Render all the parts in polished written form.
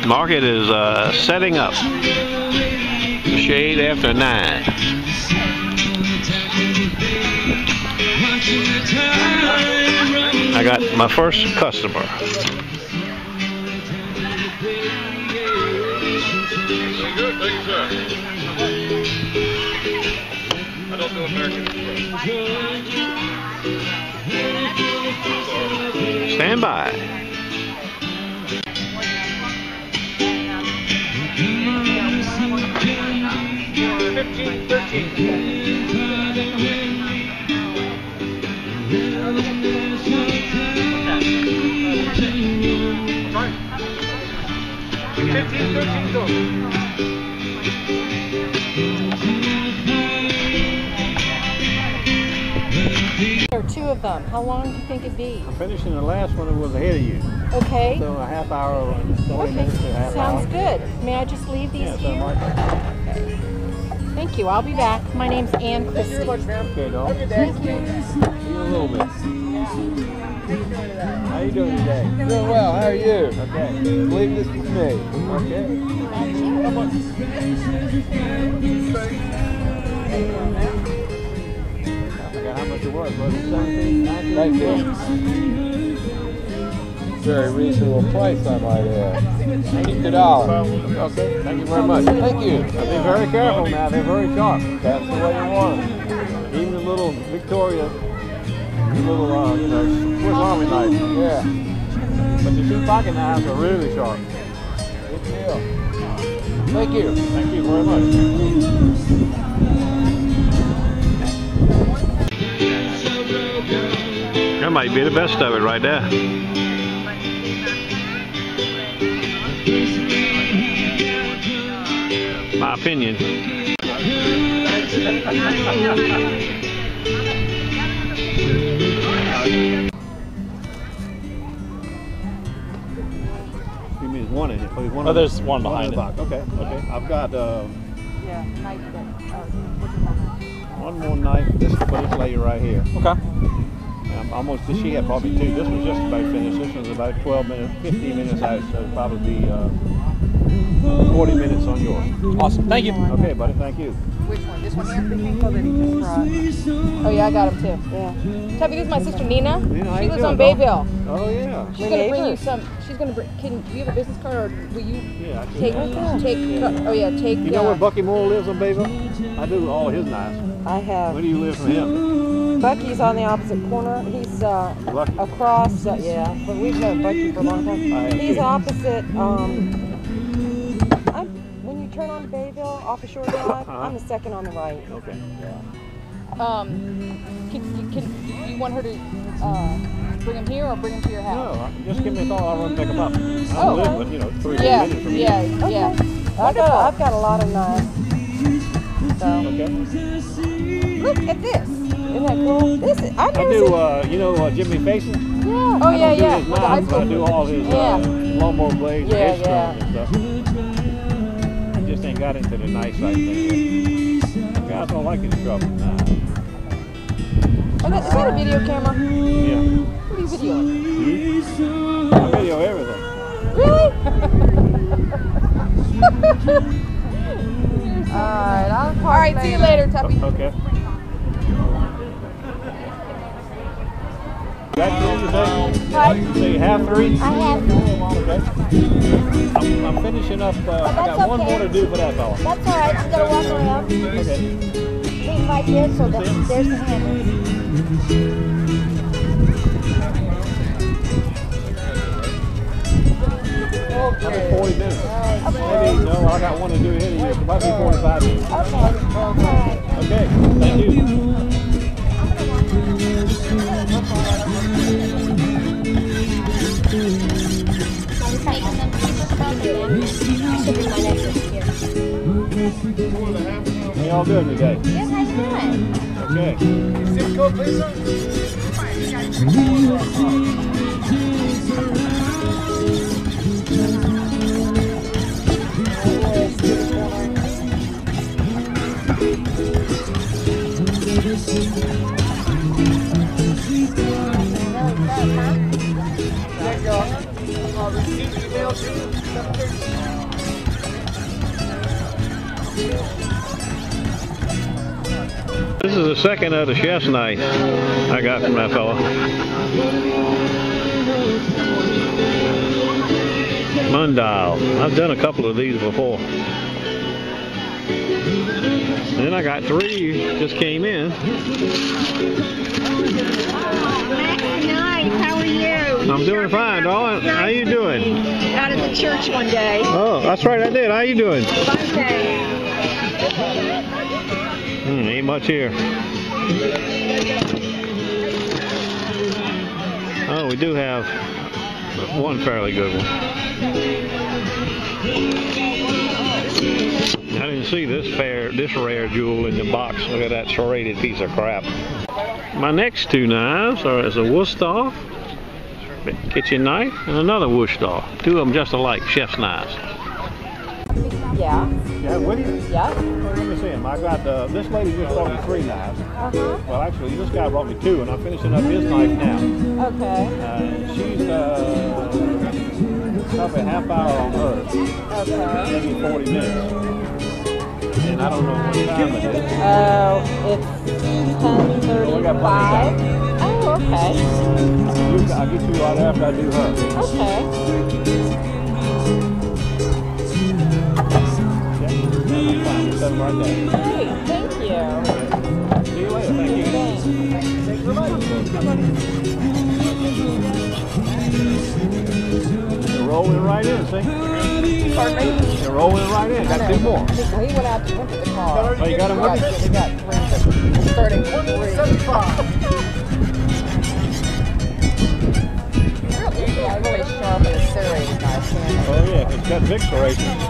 Market is setting up. Shade after 9. I got my first customer. Good, thank you, sir. I don't do American Express. Stand by. There are 2 of them. How long do you think it'd be? I'm finishing the last one that was ahead of you. Okay. So a half hour, 20 minutes to a half hour. Sounds good. May I just leave these Yeah, here? like that. Okay. Thank you. I'll be back. My name's Ann Christie. Okay, dog. Thank you. See you in a little bit. How you doing today? Doing well. How are you? Okay. Believe this is me. Okay. I forgot how much it was. Was it 17, 19? Very reasonable price, I might add. $50. Okay. Thank you very much. Thank you. Be very careful now. They're very sharp. That's the way you want it. Even the little Victoria, the little, you know, Swiss Army knife. Yeah. But the 2 pocket knives are really sharp. Good deal. Thank you. Thank you very much. That might be the best of it right there. My opinion. You mean there's one in it? Oh, Oh, there's one behind it. Box. Okay, okay. I've got Yeah, knife. one more knife. This is for this lady right here. Okay. Almost. She had probably 2. This was just about finished. This was about 12 minutes, 15 minutes out. So it'll probably be 40 minutes on yours. Awesome. Thank you. Okay, buddy. Thank you. Which one? This one here? The Hinkle that he just brought. Oh yeah, I got him too. Yeah. Tubby, this is my sister Nina. Nina, how She you lives doing, on dog? Bayville. Oh yeah. She's gonna bring you some. She's gonna bring. Can you have a business card, or will you Yeah, I can. take? Oh yeah, take. You know where Bucky Moore lives on Bayville? I do all his knives. I have. Where do you live from him? Bucky's on the opposite corner. He's Bucky. across, yeah, but we've known Bucky for a long time. He's opposite, when you turn on Bayville off of Shore Drive, I'm the second on the right. Okay. Can you want her to bring him here or bring him to your house? No, just give me a call. I'll run and pick them up. I don't live, but, you know, 3 Yeah, minutes from yeah, here. yeah. I've got a lot of knives. So. Okay. Look at this. Isn't that cool? This is, I've I never do, seen. you know, Jimmy Faison? Yeah. Oh yeah, I don't do yeah. his With the high knives, but I school. do all his lawnmower blades Yeah, and headstones and stuff. I just ain't got into the knife side thing yet. Guys don't like it in trouble. Nah. Oh, is that a video camera? Yeah. What are you videoing? I video everything. Really? All right, see you later, Tuppy. Okay. Got 3 today? What? So you have 3? I have. Okay. I'm finishing up. I got one more to do for that fella. That's all right. I'm gonna walk around. Okay. Lean like this, so there's the handle. Another 40 minutes. Maybe, no, I got one to do ahead of you. It might be 45 minutes. Okay. Okay, thank you. How y'all doing today? Good, how you doing? Okay. Zip code, please, sir? Receive email to 7:30. This is the second of the chef's knife I got from that fella. Mundal. I've done a couple of these before. And then I got 3 just came in. Nice. How are you? I'm doing fine, darling. How you doing? Out at the church one day. Oh, that's right, I did. How you doing? Sunday. Ain't much here. Oh, we do have one fairly good one. I didn't see this rare jewel in the box. Look at that serrated piece of crap. My next 2 knives are a Worcester kitchen knife and another Worcester. 2 of them just alike, chef's knives. Yeah. Yeah, with you? Yeah. Let me see them. I got, this lady just brought me 3 knives. Uh-huh. Well, actually, this guy brought me 2, and I'm finishing up his knife now. Okay. She's probably a half hour on hers. Okay. Maybe 40 minutes. And I don't know what time it is. Oh, it's We got 10:35. Oh, okay. I'll get you right after I do her. Okay. Set them right there. Great. Thank you. See you later. Thank you. Thanks. They're rolling right in, see? Pardon me? They're rolling right in. Got 2 more. He went out to look at the car. Oh, you got them with you? We got 3. Starting with 3. Yeah, really sharp and serrated knife. Oh yeah, it's got big serrations.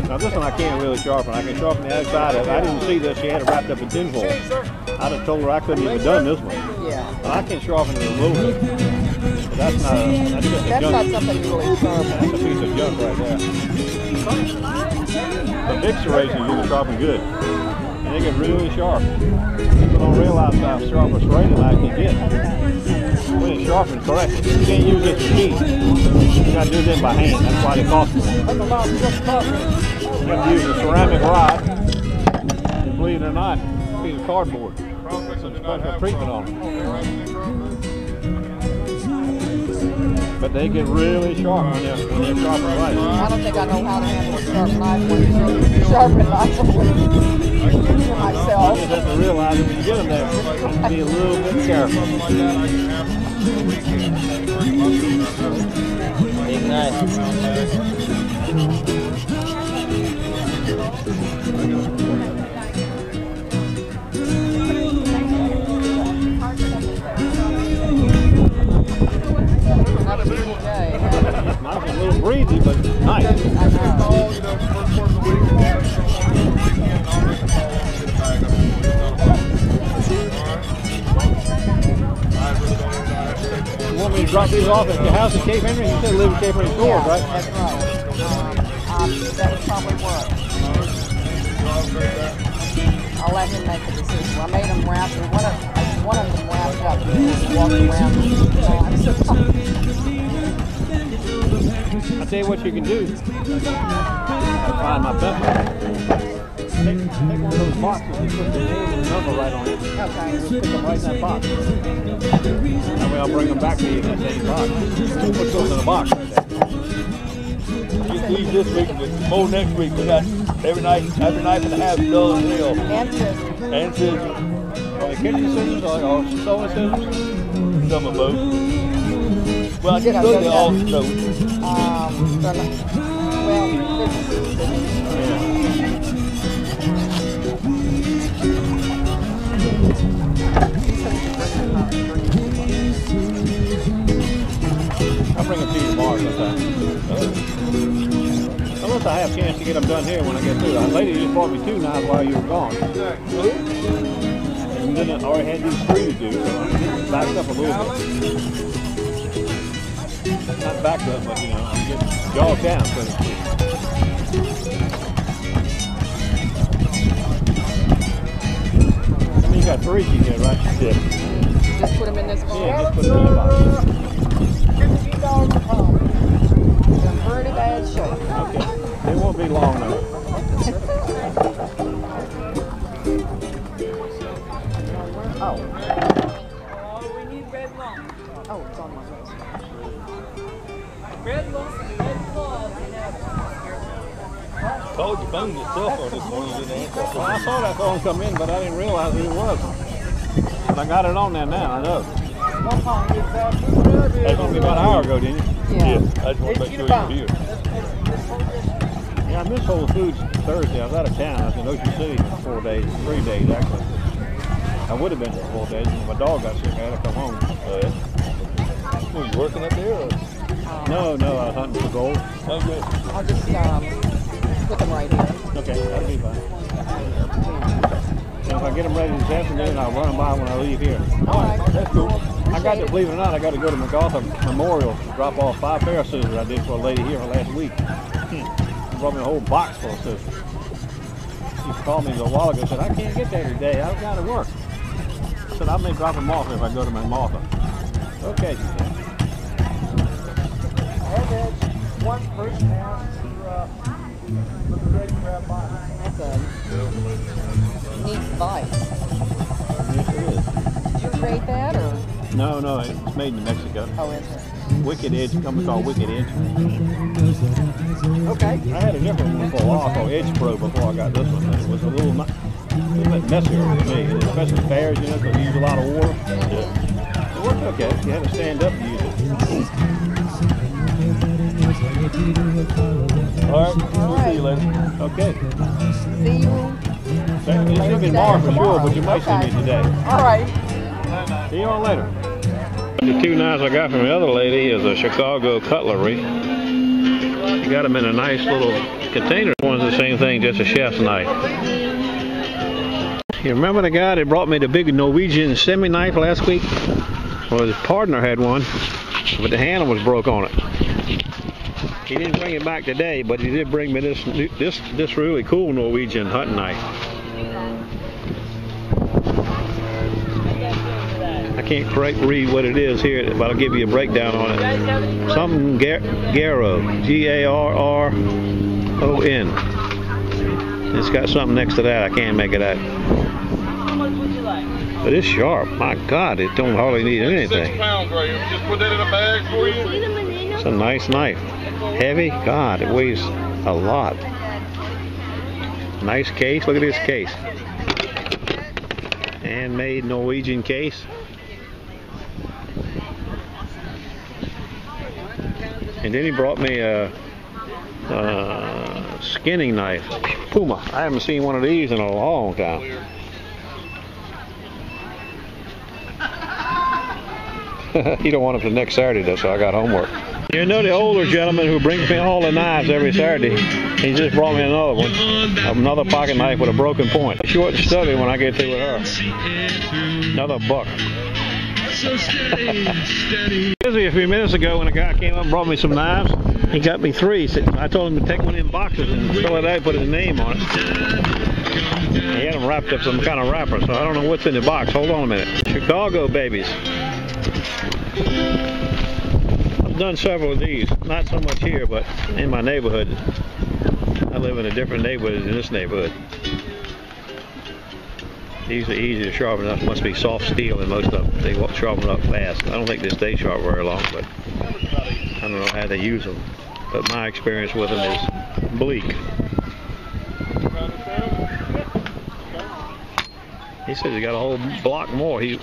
Now this one I can't really sharpen. I can sharpen the outside of it. I didn't see this. She had it wrapped up in tin foil. I'd have told her I couldn't even done this one. Yeah. Well, I can sharpen it a little bit. But that's not. That's just a That's not junk. something you really sharpen. That's a piece of junk right there. The big serrations you can sharpen good. And they get really sharp. People don't realize how sharp a serrated knife can get. When it's sharpened correctly. You can't use this machine. You gotta do this by hand. That's why they cost more. You have to use a ceramic rod. Believe it or not, a piece of cardboard. Some special treatment on them. But they get really sharp when they're sharpened right. I don't think I know how to handle a sharp knife when you sharpen knife for myself. You just have to realize that when you get them there, you have to be a little bit careful. Big knife. Mine's a little breezy, but nice. You want me to drop these off at your house in Cape Henry? You said you live in Cape Henry Shores, right? That's right. That would probably work. I'll let him make the decision. I made him wrap it. One of them wrapped up and walked around. I'll tell you what you can do. I'll find my pencil. Take one of those boxes and put the name and the number right on it. Okay. Just put them right in that box. That way I'll bring them back to you in that same box. Put those in a box right there. These this week, more next week. We got every knife and a half dull and real. And scissors. And scissors. Are they kitchen scissors or sewing scissors? Some of both. Well, I guess those are all sewed. Well, I'll bring them to you tomorrow sometime. Unless I have a chance to get them done here when I get through. That lady just brought me 2 knives while you were gone. And then I already had these 3 to do, so I'm getting backed up a little bit. Not backed up, but you know, I'm getting jogged down, so to speak. I mean, you got 3 you get, right? Yeah. just put them in this box. Yeah, just put them in the box. $10 a pound. It's in pretty bad shape. Okay. It won't be long though. Oh. We need red lump. Oh, it's on my list. Red lump and red claws. Called your phone yourself on this one. You didn't answer. Well, I saw that phone come in, but I didn't realize who it was. But I got it on there now, I know. That was about an hour ago, didn't you? Yeah. I just want to make sure you're here. Yeah, I missed Whole Foods Thursday. I was out of town. I was in Ocean City for 4 days, 3 days actually. I would have been for 4 days when my dog got sick. I had to come home. Were you working up there? Or? No, I was hunting for gold. Okay. I'll just put them right here. Okay, that'll be fine. And if I get them ready this afternoon, I'll run them by when I leave here. All right. That's cool. I got to, believe it or not, I got to go to MacArthur Memorial to drop off 5 pair of scissors I did for a lady here last week. She brought me a whole box full of scissors. She called me a while ago and said, I can't get there today. I've got to work. I said, I may drop them off if I go to MacArthur. Okay, she said. One first pass for the red crab box. That's a neat device. Yes, it is. Did you create that or? No, it's made in Mexico. Oh, is it? Wicked Edge, a company called Wicked Edge. Okay. I had a different one for a while called Edge Pro before I got this one. It was a little bit messier for me, especially fairs, you know, because you use a lot of water. Yeah. It worked okay. You had to stand up to use it. All right. We'll see you later. Okay. See you. It should be tomorrow for sure, but you might see me today. All right. See you on later. The 2 knives I got from the other lady is a Chicago cutlery. She got them in a nice little container. One's the same thing, just a chef's knife. You remember the guy that brought me the big Norwegian semi-knife last week? Well, his partner had one, but the handle was broke on it. He didn't bring it back today, but he did bring me this really cool Norwegian hunting knife. I can't quite read what it is here, but I'll give you a breakdown on it. Something Garrow, G-A-R-R-O-N. It's got something next to that. I can't make it out. But it's sharp. My God, it don't hardly need anything. 6 pounds right here. Just put that in a bag for you. It's a nice knife. Heavy? God, it weighs a lot. Nice case. Look at this case. Handmade Norwegian case. And then he brought me a skinning knife. Puma. I haven't seen one of these in a long time. He don't want them till next Saturday though, so I got homework. You know the older gentleman who brings me all the knives every Saturday? He just brought me another one. Another pocket knife with a broken point. Short and stubby when I get through with her. Another buck. Busy a few minutes ago when a guy came up and brought me some knives. He got me 3. I told him to take one of them boxes and fill it out and put his name on it. He had them wrapped up some kind of wrapper, so I don't know what's in the box. Hold on a minute. Chicago babies. I've done several of these. Not so much here, but in my neighborhood. I live in a different neighborhood than this neighborhood. These are easy to sharpen up. Must be soft steel in most of them. They sharpen up fast. I don't think they stay sharp very long, but I don't know how they use them. But my experience with them is bleak. He said he got a whole block more. He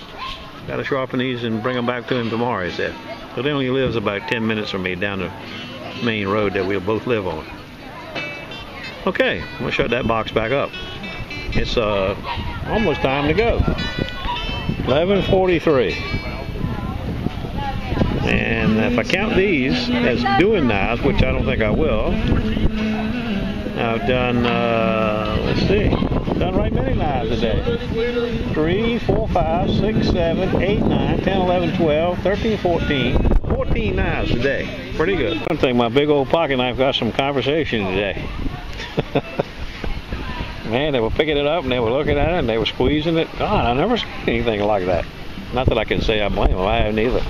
got to sharpen these and bring them back to him tomorrow, he said. But he only lives about 10 minutes from me down the main road that we'll both live on. Okay, I'm going to shut that box back up. It's almost time to go. 11:43. And if I count these as doing knives, which I don't think I will, I've done, let's see, done right many knives today. 3, 4, 5, 6, 7, 8, 9, 10, 11, 12, 13, 14. 14 knives today. Pretty good. I think my big old pocket knife got some conversation today. Man, they were picking it up and they were looking at it and they were squeezing it. God, I never seen anything like that. Not that I can say I blame them. I haven't either.